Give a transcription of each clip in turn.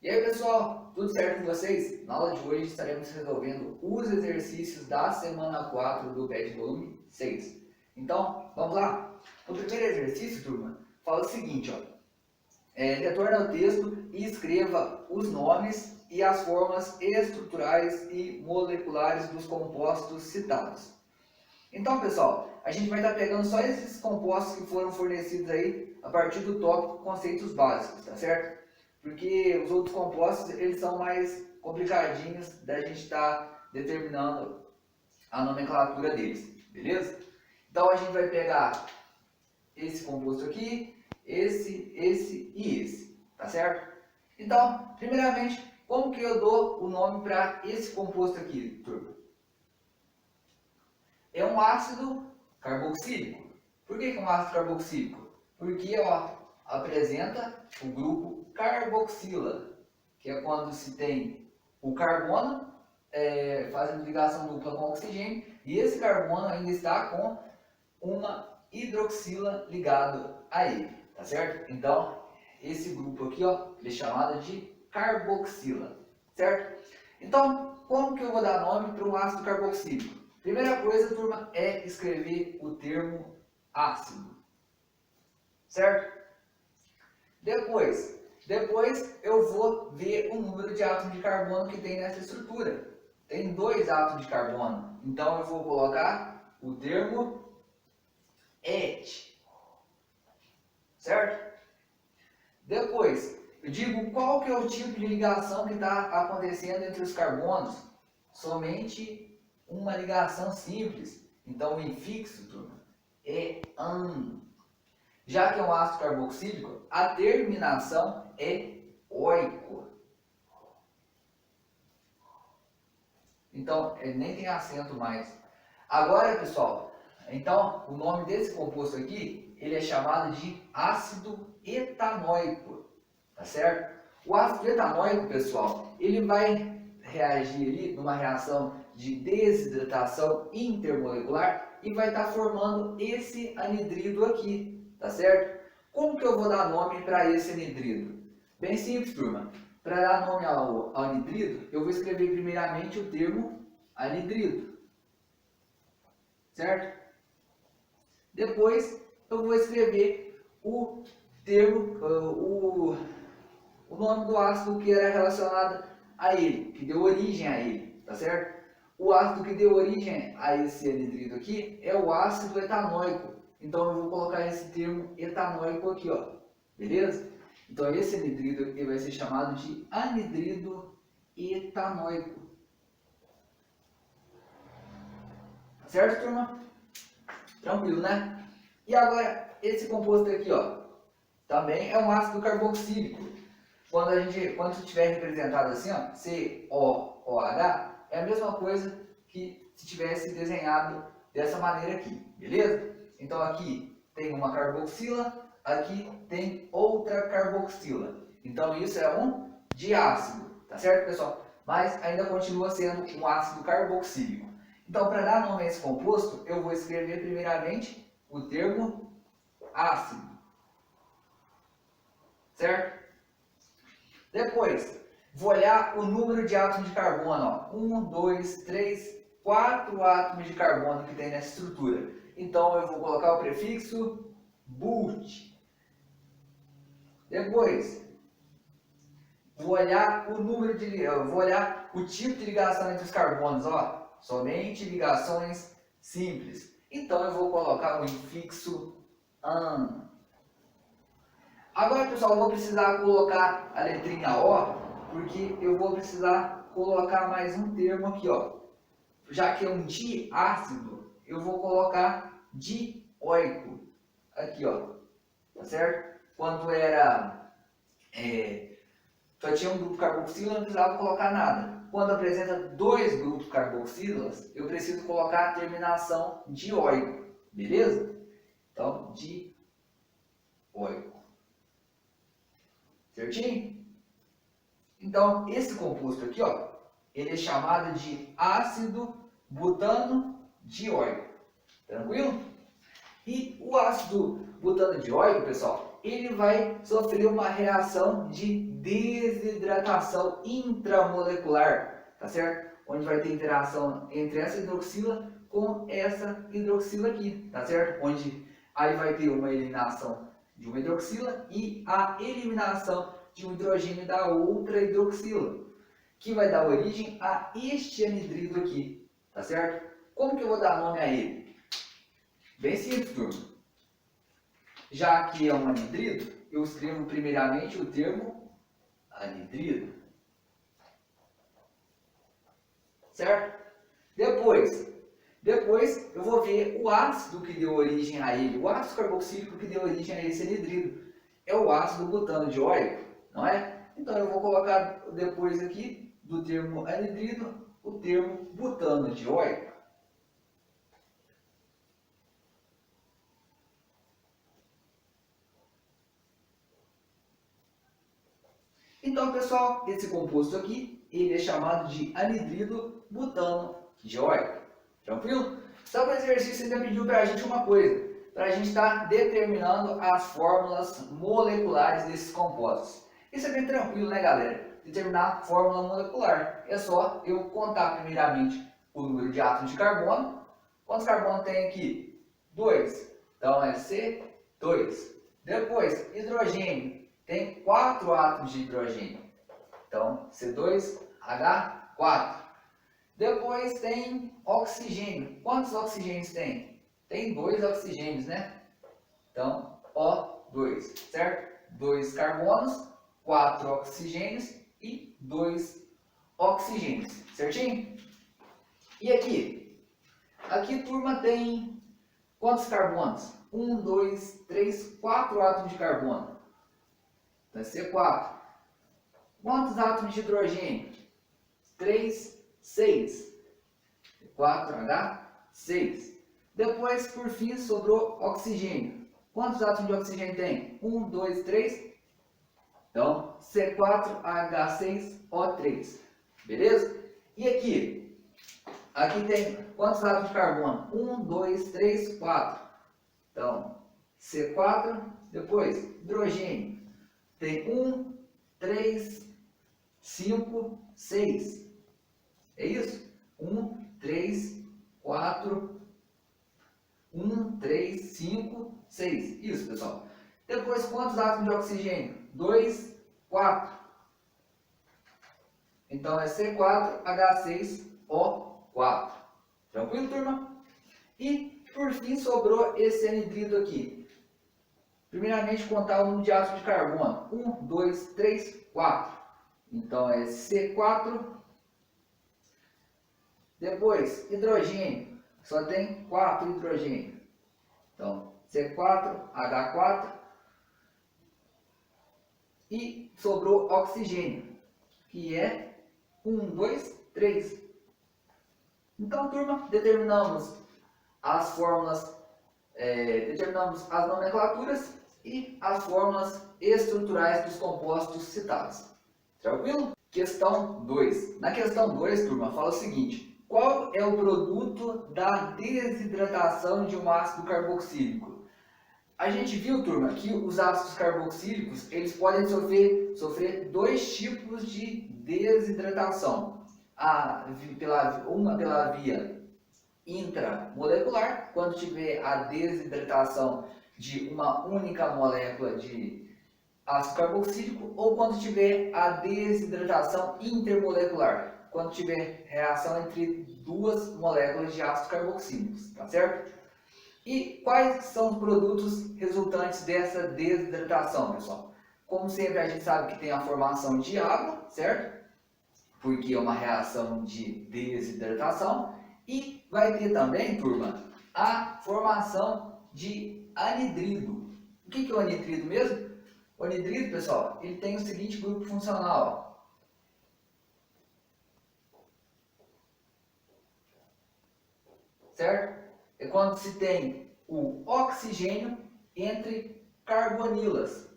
E aí pessoal, tudo certo com vocês? Na aula de hoje estaremos resolvendo os exercícios da semana 4 do PET volume 6. Então, vamos lá? O primeiro exercício, turma, fala o seguinte, ó. Retorne ao texto e escreva os nomes e as formas estruturais e moleculares dos compostos citados. Então, pessoal, a gente vai estar pegando só esses compostos que foram fornecidos aí a partir do tópico conceitos básicos, tá certo? Porque os outros compostos, eles são mais complicadinhos da gente estar determinando a nomenclatura deles, beleza? Então, a gente vai pegar esse composto aqui, esse e esse, tá certo? Então, primeiramente, como que eu dou o nome para esse composto aqui, turma? É um ácido carboxílico. Por que é um ácido carboxílico? Porque apresenta o grupo carboxila, que é quando se tem o carbono fazendo ligação dupla com o oxigênio, e esse carbono ainda está com uma hidroxila ligado a ele, tá certo? Então, esse grupo aqui, ele é chamado de carboxila, certo? Então, como que eu vou dar nome para um ácido carboxílico? Primeira coisa, turma, é escrever o termo ácido, certo? Depois eu vou ver o número de átomos de carbono que tem nessa estrutura. Tem 2 átomos de carbono, então eu vou colocar o termo Et, certo? Depois, eu digo qual que é o tipo de ligação que está acontecendo entre os carbonos. Somente uma ligação simples. Então, o infixo, turma, é AN. Já que é um ácido carboxílico, a terminação é oico. Então, ele nem tem acento mais. Agora, pessoal, então, o nome desse composto aqui, ele é chamado de ácido etanóico, tá certo? O ácido etanóico, pessoal, ele vai reagir ali numa reação de desidratação intermolecular e vai estar formando esse anidrido aqui, tá certo? Como que eu vou dar nome para esse anidrido? Bem simples, turma. Para dar nome ao anidrido, eu vou escrever primeiramente o termo anidrido, certo? Depois eu vou escrever o termo, o nome do ácido que era relacionado a ele, que deu origem a ele, tá certo? O ácido que deu origem a esse anidrido aqui é o ácido etanóico. Então eu vou colocar esse termo etanóico aqui, ó, beleza? Então esse anidrido aqui vai ser chamado de anidrido etanóico. Certo, turma? Tranquilo, né? E agora, esse composto aqui, ó, também é um ácido carboxílico. Quando estiver representado assim, ó, COOH, é a mesma coisa que se tivesse desenhado dessa maneira aqui, beleza? Então aqui tem uma carboxila, aqui tem outra carboxila. Então isso é um diácido, tá certo, pessoal? Mas ainda continua sendo um ácido carboxílico. Então, para dar nome a esse composto, eu vou escrever primeiramente o termo ácido, certo? Depois, vou olhar o número de átomos de carbono, ó. 1, 2, 3, 4 átomos de carbono que tem nessa estrutura. Então, eu vou colocar o prefixo But. Depois, vou olhar o tipo de ligação entre os carbonos, ó. Somente ligações simples. Então, eu vou colocar o infixo AN. Agora, pessoal, eu vou precisar colocar a letrinha O, porque eu vou precisar colocar mais um termo aqui, ó. Já que é um diácido, eu vou colocar dioico. Aqui, ó. Tá certo? Quando era só tinha um grupo carboxila, não precisava colocar nada. Quando apresenta 2 grupos carboxilas, eu preciso colocar a terminação dioico, beleza? Então, dioico. Certinho? Então, esse composto aqui, ó, ele é chamado de ácido butano dioico. Tranquilo? E o ácido butano dioico, pessoal, ele vai sofrer uma reação de desidratação intramolecular, tá certo? Onde vai ter interação entre essa hidroxila com essa hidroxila aqui, tá certo? Onde aí vai ter uma eliminação de uma hidroxila e a eliminação de um hidrogênio da outra hidroxila, que vai dar origem a este anidrido aqui, tá certo? Como que eu vou dar nome a ele? Bem simples, turma. Já que é um anidrido, eu escrevo primeiramente o termo anidrido, certo? Depois eu vou ver o ácido que deu origem a ele, o ácido carboxílico que deu origem a esse anidrido. É o ácido butano dioico, não é? Então eu vou colocar depois aqui do termo anidrido o termo butano dioico. Então, pessoal, esse composto aqui, ele é chamado de anidrido butano dioico. Tranquilo? Só que o exercício ainda pediu para a gente uma coisa, para a gente estar determinando as fórmulas moleculares desses compostos. Isso é bem tranquilo, né, galera? Determinar a fórmula molecular. É só eu contar primeiramente o número de átomos de carbono. Quantos carbono tem aqui? 2. Então é C2. Depois, hidrogênio. Tem 4 átomos de hidrogênio. Então, C2H4. Depois tem oxigênio. Quantos oxigênios tem? Tem 2 oxigênios, né? Então, O2, certo? 2 carbonos, 4 oxigênios e 2 oxigênios, certinho? E aqui? Aqui, turma, tem quantos carbonos? 1, 2, 3, 4 átomos de carbono. Então, C4. Quantos átomos de hidrogênio? 3, 6. 4H6. Depois, por fim, sobrou oxigênio. Quantos átomos de oxigênio tem? 1, 2, 3. Então, C4H6O3. Beleza? E aqui? Aqui tem quantos átomos de carbono? 1, 2, 3, 4. Então, C4. Depois, hidrogênio. Tem 1, 3, 5, 6. É isso? 1, 3, 4, 1, 3, 5, 6. Isso, pessoal. Depois, quantos átomos de oxigênio? 2, 4. Então, é C4H6O4. Tranquilo, turma? E, por fim, sobrou esse anidrido aqui. Primeiramente, contar o número de átomos de carbono. 1, 2, 3, 4. Então, é C4. Depois, hidrogênio. Só tem 4 hidrogênio. Então, C4H4. E sobrou oxigênio, que é 1, 2, 3. Então, turma, determinamos as fórmulas, determinamos as nomenclaturas e as fórmulas estruturais dos compostos citados. Tranquilo? Questão 2. Na questão 2, turma, fala o seguinte: qual é o produto da desidratação de um ácido carboxílico? A gente viu, turma, que os ácidos carboxílicos eles podem sofrer 2 tipos de desidratação. Uma pela via intramolecular, quando tiver a desidratação de uma única molécula de ácido carboxílico, ou quando tiver a desidratação intermolecular, quando tiver reação entre 2 moléculas de ácidos carboxílicos, tá certo? E quais são os produtos resultantes dessa desidratação, pessoal? Como sempre, a gente sabe que tem a formação de água, certo? Porque é uma reação de desidratação. E vai ter também, turma, a formação de anidrido. O que é o anidrido mesmo? O anidrido, pessoal, ele tem o seguinte grupo funcional. Certo? É quando se tem o oxigênio entre carbonilas.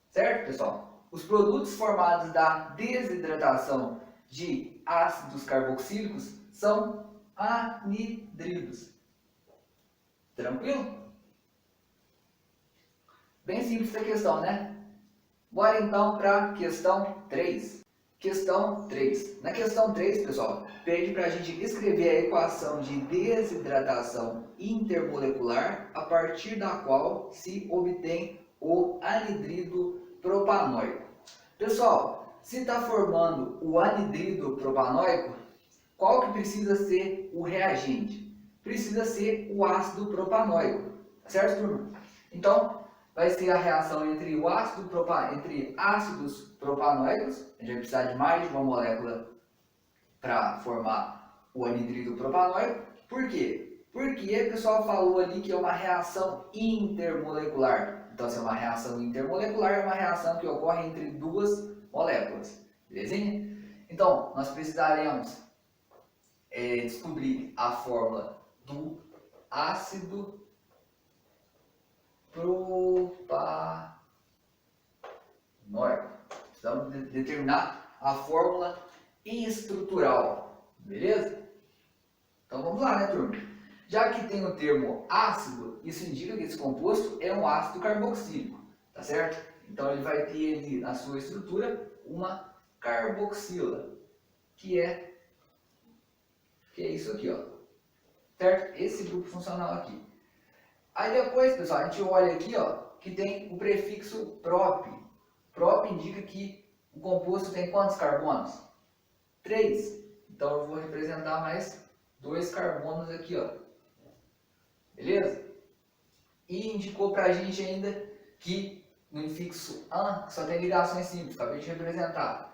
Certo, pessoal? Os produtos formados da desidratação de ácidos carboxílicos são anidridos. Tranquilo? Bem simples essa questão, né? Bora então para a questão 3. Questão 3. Na questão 3, pessoal, pede para a gente escrever a equação de desidratação intermolecular a partir da qual se obtém o anidrido propanóico. Pessoal, se está formando o anidrido propanóico, qual que precisa ser o reagente? Precisa ser o ácido propanóico, certo, turma? Então, vai ser a reação entre ácidos propanóicos. A gente vai precisar de mais de uma molécula para formar o anidrido propanóico. Por quê? Porque o pessoal falou ali que é uma reação intermolecular. Então, se é uma reação intermolecular, é uma reação que ocorre entre duas moléculas. Belezinha? Então, nós precisaremos descobrir a fórmula do ácido propanóico. Precisamos determinar a fórmula estrutural, beleza? Então vamos lá, né, turma? Já que tem o termo ácido, isso indica que esse composto é um ácido carboxílico, tá certo? Então ele vai ter ali na sua estrutura uma carboxila, que é isso aqui, ó, certo? Esse grupo funcional aqui. Aí depois, pessoal, a gente olha aqui, ó, que tem o prefixo prop. Prop indica que o composto tem quantos carbonos? 3. Então eu vou representar mais 2 carbonos aqui, ó. Beleza? E indicou pra gente ainda que no infixo an só tem ligações simples, acabei de representar.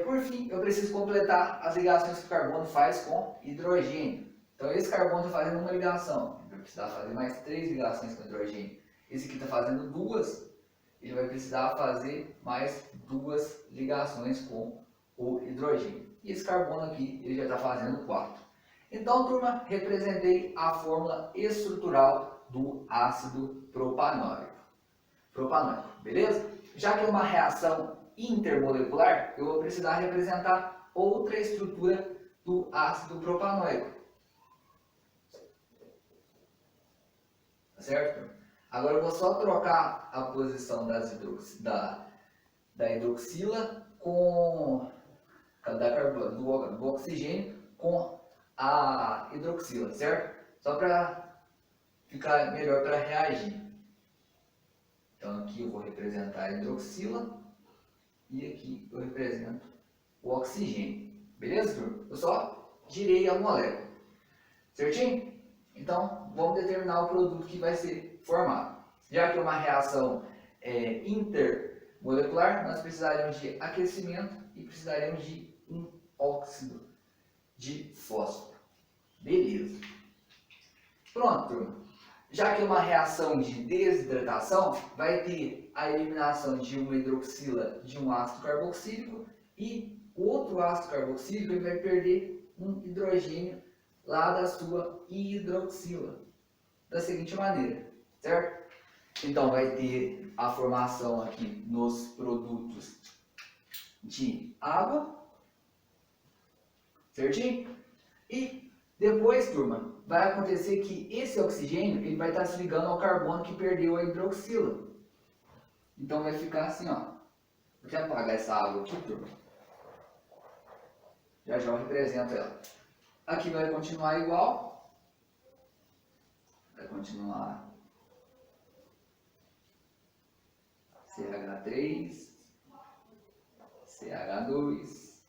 Por fim, eu preciso completar as ligações que o carbono faz com hidrogênio. Então esse carbono está fazendo uma ligação, ele vai precisar fazer mais 3 ligações com hidrogênio. Esse aqui está fazendo 2, ele vai precisar fazer mais 2 ligações com o hidrogênio. E esse carbono aqui, ele já está fazendo 4. Então, turma, representei a fórmula estrutural do ácido propanóico. Beleza? Já que é uma reação intermolecular, eu vou precisar representar outra estrutura do ácido propanóico. Tá certo? Agora eu vou só trocar a posição da hidroxila com do oxigênio com a hidroxila, certo? Só para ficar melhor para reagir. Então aqui eu vou representar a hidroxila e aqui eu represento o oxigênio. Beleza, turma? Eu só girei a molécula. Certinho? Então vamos determinar o produto que vai ser formado. Já que é uma reação intermolecular, nós precisaremos de aquecimento e precisaremos de um óxido de fósforo. Beleza. Pronto, turma. Já que é uma reação de desidratação, vai ter a eliminação de uma hidroxila de um ácido carboxílico e o outro ácido carboxílico ele vai perder um hidrogênio lá da sua hidroxila. Da seguinte maneira, certo? Então vai ter a formação aqui nos produtos de água, certinho? E depois, turma, vai acontecer que esse oxigênio ele vai estar se ligando ao carbono que perdeu a hidroxila. Então vai ficar assim, ó. Vou até apagar essa água aqui, turma. Já eu represento ela. Aqui vai continuar igual. Vai continuar CH3, CH2,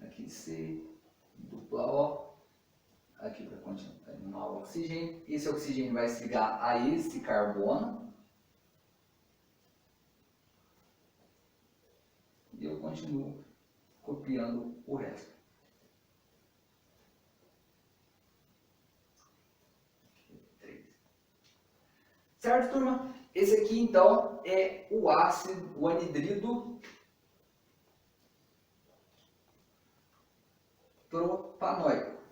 aqui C, dupla O, aqui vai continuar o oxigênio. Esse oxigênio vai se ligar a esse carbono. E eu continuo copiando o resto. Certo, turma? Esse aqui, então, é o ácido, o anidrido propanóico.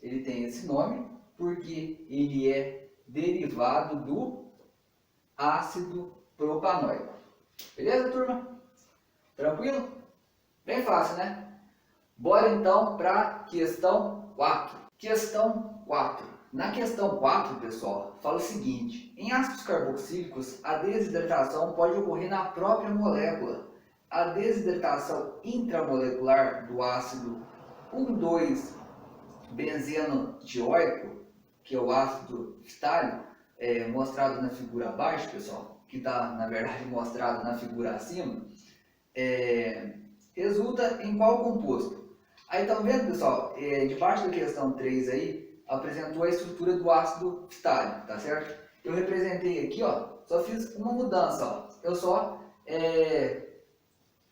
Ele tem esse nome porque ele é derivado do ácido propanóico. Beleza, turma? Tranquilo? Bem fácil, né? Bora então para a questão 4. Questão 4. Na questão 4, pessoal, fala o seguinte: em ácidos carboxílicos, a desidratação pode ocorrer na própria molécula. A desidratação intramolecular do ácido 1,2-benzeno dioico, que é o ácido ftálico, mostrado na figura abaixo, pessoal, que está, na verdade, mostrado na figura acima, resulta em qual composto? Aí estão vendo, pessoal, debaixo da questão 3 aí, apresentou a estrutura do ácido ftálico, tá certo? Eu representei aqui, ó, só fiz uma mudança, ó. Eu só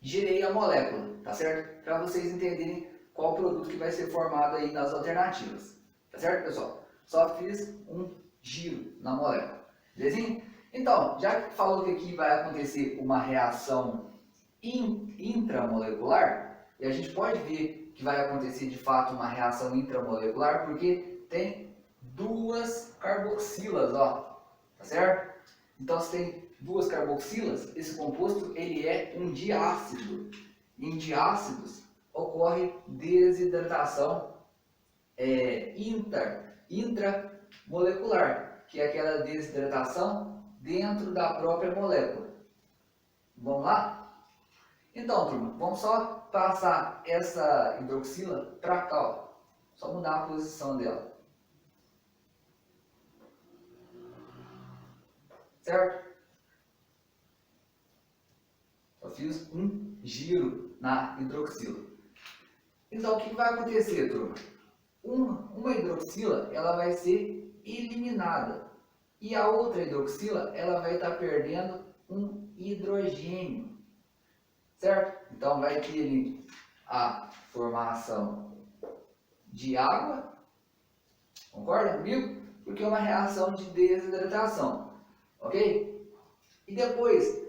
girei a molécula, tá certo? Para vocês entenderem qual produto que vai ser formado aí nas alternativas, tá certo, pessoal? Só fiz um giro na molécula, belezinha? Então, já que falou que aqui vai acontecer uma reação intramolecular, e a gente pode ver que vai acontecer de fato uma reação intramolecular, porque tem duas carboxilas, ó, tá certo? Então, se tem duas carboxilas, esse composto ele é um diácido. Em diácidos ocorre desidratação intramolecular, que é aquela desidratação dentro da própria molécula. Vamos lá? Então, turma, vamos só passar essa hidroxila para cá, ó. Só mudar a posição dela. Certo? Só fiz um giro na hidroxila. Então, o que vai acontecer, turma? Uma hidroxila ela vai ser eliminada e a outra hidroxila ela vai estar perdendo um hidrogênio, certo? Então, vai ter ali a formação de água, concorda comigo? Porque é uma reação de desidratação, ok? E depois,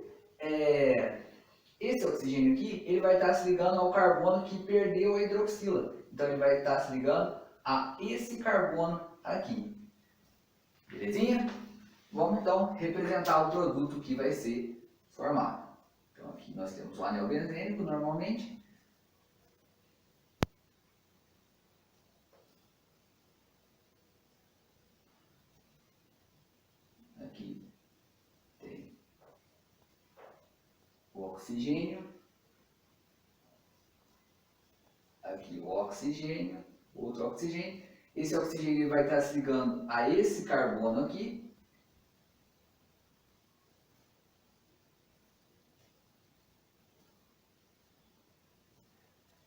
esse oxigênio aqui, ele vai estar se ligando ao carbono que perdeu a hidroxila. Então, ele vai estar se ligando a esse carbono aqui. Belezinha? Vamos, então, representar o produto que vai ser formado. Então, aqui nós temos o anel benzênico, normalmente. Aqui tem o oxigênio. Aqui o oxigênio, outro oxigênio. Esse oxigênio vai estar se ligando a esse carbono aqui.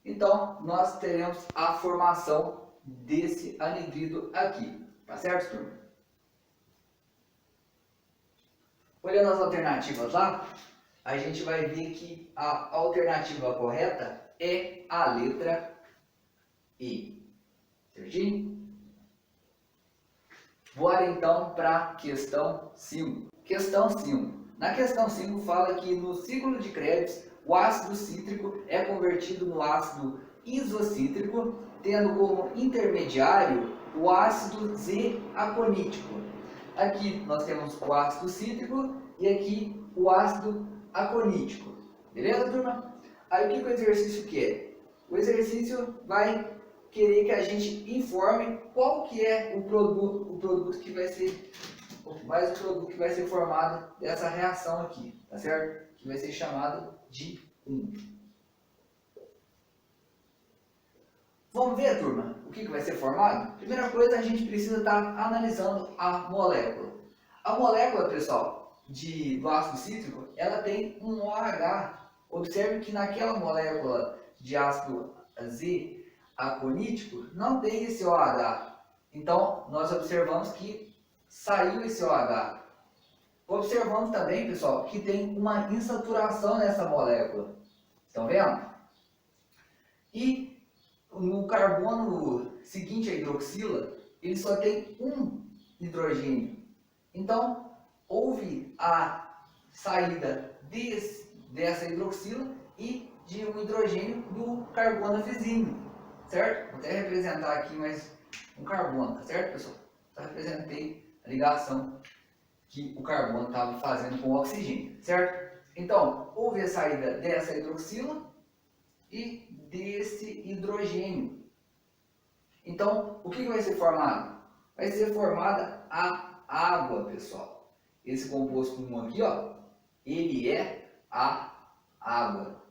Então, nós teremos a formação desse anidrido aqui. Tá certo, turma? Olhando as alternativas lá, a gente vai ver que a alternativa correta é a letra E. Certinho? Bora então para a questão 5. Questão 5. Na questão 5 fala que no ciclo de Krebs, o ácido cítrico é convertido no ácido isocítrico, tendo como intermediário o ácido Z-aconítico. Aqui nós temos o ácido cítrico e aqui o ácido aconítico. Beleza, turma? Aí o que o exercício quer? O exercício vai querer que a gente informe qual que é o produto que vai ser, mais o produto que vai ser formado dessa reação aqui, tá certo? Que vai ser chamado de 1. Vamos ver, turma, o que vai ser formado? Primeira coisa, a gente precisa estar analisando a molécula. A molécula, pessoal, do ácido cítrico, ela tem um OH. Observe que naquela molécula de ácido Z-aconítico não tem esse OH. Então, nós observamos que saiu esse OH. Observamos também, pessoal, que tem uma insaturação nessa molécula. Estão vendo? E no carbono seguinte à hidroxila, ele só tem um hidrogênio. Então, houve a saída dessa hidroxila e de um hidrogênio do carbono vizinho, certo? Vou até representar aqui mais um carbono, tá certo, pessoal? Só representei a ligação que o carbono estava fazendo com o oxigênio, certo? Então, houve a saída dessa hidroxila e desse hidrogênio. Então, o que vai ser formado? vai ser formada a água, pessoal. Esse composto 1 aqui, ó, ele é a água,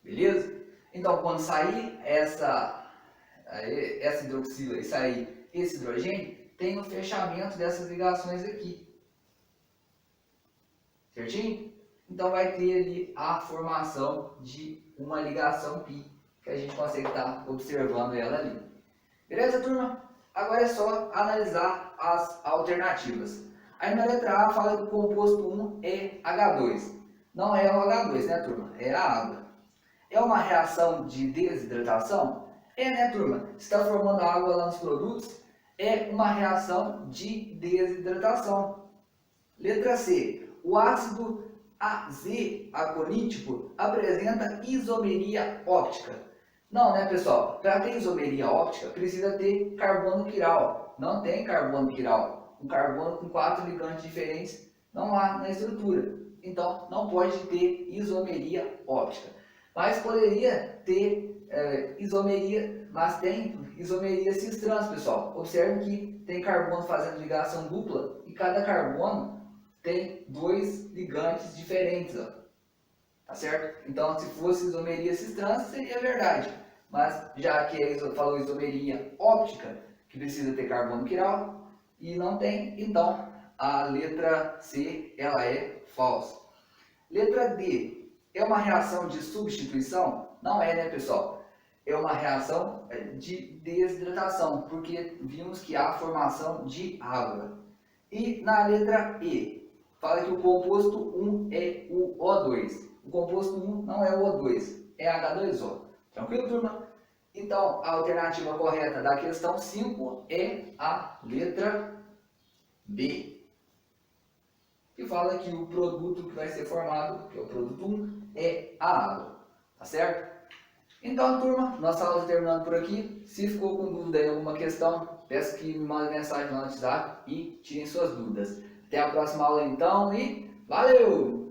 beleza? Então, quando sair essa hidroxila e sair esse hidrogênio, tem o fechamento dessas ligações aqui, certinho? Então, vai ter ali a formação de uma ligação pi, que a gente consegue estar observando ela ali. Beleza, turma? Agora é só analisar as alternativas. Aí na letra A fala que o composto 1 é H2. Não é o H2, né, turma? É a água. É uma reação de desidratação? É, né, turma? Está formando água lá nos produtos? É uma reação de desidratação. Letra C. O ácido azeaconítico apresenta isomeria óptica. Não, né, pessoal? Para ter isomeria óptica, precisa ter carbono quiral. Não tem carbono quiral. Um carbono com 4 ligantes diferentes não há na estrutura. Então, não pode ter isomeria óptica. Mas poderia ter isomeria, mas tem isomeria cis-trans, pessoal. Observe que tem carbono fazendo ligação dupla e cada carbono tem 2 ligantes diferentes, ó. Tá certo? Então, se fosse isomeria cis-trans, seria verdade. Mas já que falou isomeria óptica, que precisa ter carbono quiral, e não tem, então a letra C ela é falsa. Letra D, é uma reação de substituição? Não é, né, pessoal? É uma reação de desidratação, porque vimos que há formação de água. E na letra E, fala que o composto 1 é o O2. O composto 1 não é o O2, é H2O. Tranquilo, turma? Então, a alternativa correta da questão 5 é a letra B. Que fala que o produto que vai ser formado, que é o produto 1, é a água. Tá certo? Então, turma, nossa aula terminando por aqui. Se ficou com dúvida em alguma questão, peço que me mandem mensagem no WhatsApp e tirem suas dúvidas. Até a próxima aula então e valeu!